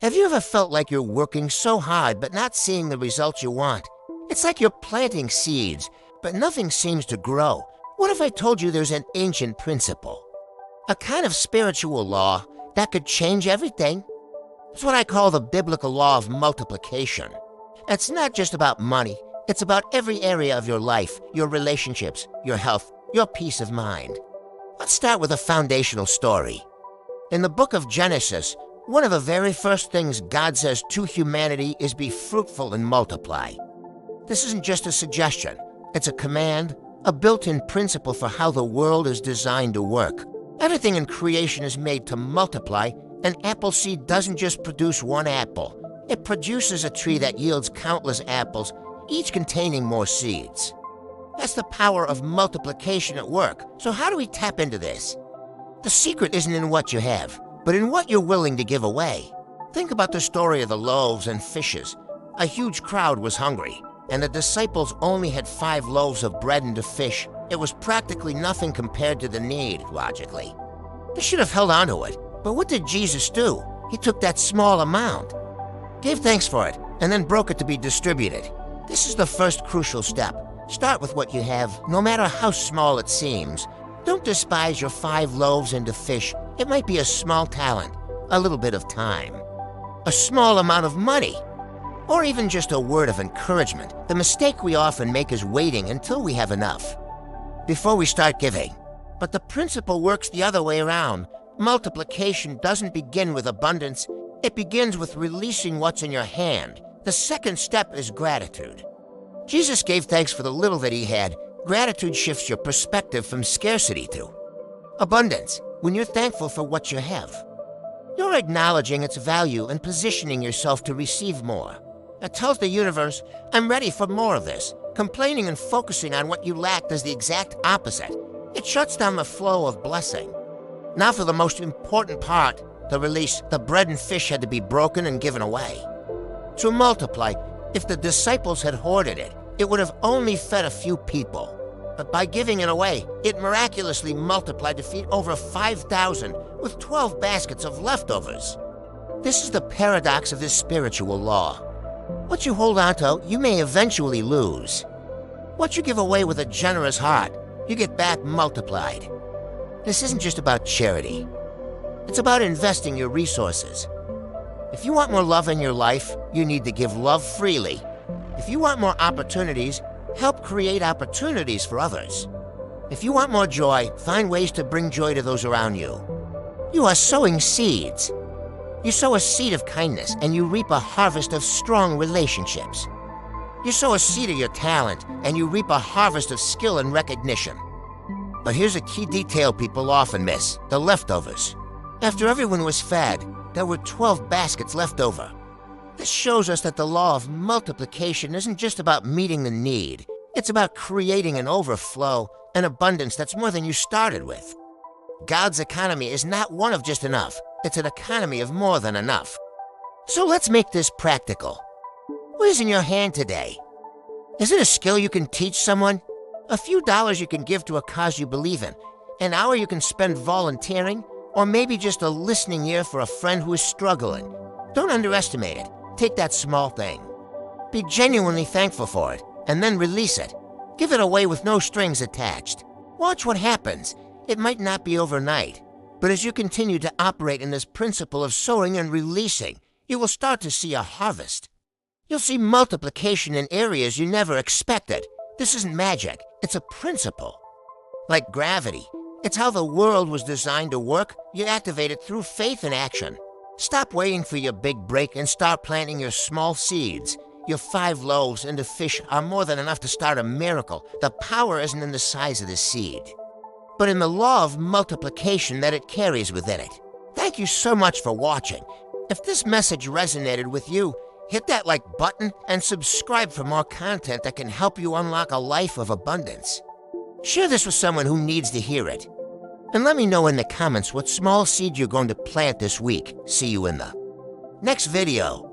Have you ever felt like you're working so hard but not seeing the results you want? It's like you're planting seeds, but nothing seems to grow. What if I told you there's an ancient principle? A kind of spiritual law that could change everything? It's what I call the biblical law of multiplication. It's not just about money. It's about every area of your life, your relationships, your health, your peace of mind. Let's start with a foundational story. In the book of Genesis, one of the very first things God says to humanity is be fruitful and multiply. This isn't just a suggestion. It's a command, a built-in principle for how the world is designed to work. Everything in creation is made to multiply. An apple seed doesn't just produce one apple. It produces a tree that yields countless apples, each containing more seeds. That's the power of multiplication at work. So how do we tap into this? The secret isn't in what you have, but in what you're willing to give away. Think about the story of the loaves and fishes. A huge crowd was hungry, and the disciples only had 5 loaves of bread and a fish. It was practically nothing compared to the need, logically. They should have held on to it, but what did Jesus do? He took that small amount, gave thanks for it, and then broke it to be distributed. This is the first crucial step. Start with what you have, no matter how small it seems. Don't despise your 5 loaves and a fish. It might be a small talent, a little bit of time, a small amount of money, or even just a word of encouragement. The mistake we often make is waiting until we have enough before we start giving. But the principle works the other way around. Multiplication doesn't begin with abundance. It begins with releasing what's in your hand. The second step is gratitude. Jesus gave thanks for the little that he had. Gratitude shifts your perspective from scarcity to abundance. When you're thankful for what you have, you're acknowledging its value and positioning yourself to receive more. It tells the universe, I'm ready for more of this. Complaining and focusing on what you lack does the exact opposite. It shuts down the flow of blessing. Now for the most important part, the release. The bread and fish had to be broken and given away. To multiply, if the disciples had hoarded it, it would have only fed a few people. But by giving it away, it miraculously multiplied to feed over 5,000 with 12 baskets of leftovers. This is the paradox of this spiritual law. What you hold on to, you may eventually lose. What you give away with a generous heart, you get back multiplied. This isn't just about charity. It's about investing your resources. If you want more love in your life, you need to give love freely. If you want more opportunities, help create opportunities for others. If you want more joy, find ways to bring joy to those around you. You are sowing seeds. You sow a seed of kindness, and you reap a harvest of strong relationships. You sow a seed of your talent, and you reap a harvest of skill and recognition. But here's a key detail people often miss: the leftovers. After everyone was fed, there were 12 baskets left over. This shows us that the law of multiplication isn't just about meeting the need. It's about creating an overflow, an abundance that's more than you started with. God's economy is not one of just enough. It's an economy of more than enough. So let's make this practical. What is in your hand today? Is it a skill you can teach someone? A few dollars you can give to a cause you believe in? An hour you can spend volunteering? Or maybe just a listening ear for a friend who is struggling? Don't underestimate it. Take that small thing. Be genuinely thankful for it, and then release it. Give it away with no strings attached. Watch what happens. It might not be overnight, but as you continue to operate in this principle of sowing and releasing, you will start to see a harvest. You'll see multiplication in areas you never expected. This isn't magic, it's a principle. Like gravity, it's how the world was designed to work. You activate it through faith and action. Stop waiting for your big break and start planting your small seeds. Your 5 loaves and a fish are more than enough to start a miracle. The power isn't in the size of the seed, but in the law of multiplication that it carries within it. Thank you so much for watching. If this message resonated with you, hit that like button and subscribe for more content that can help you unlock a life of abundance. Share this with someone who needs to hear it. And let me know in the comments what small seed you're going to plant this week. See you in the next video.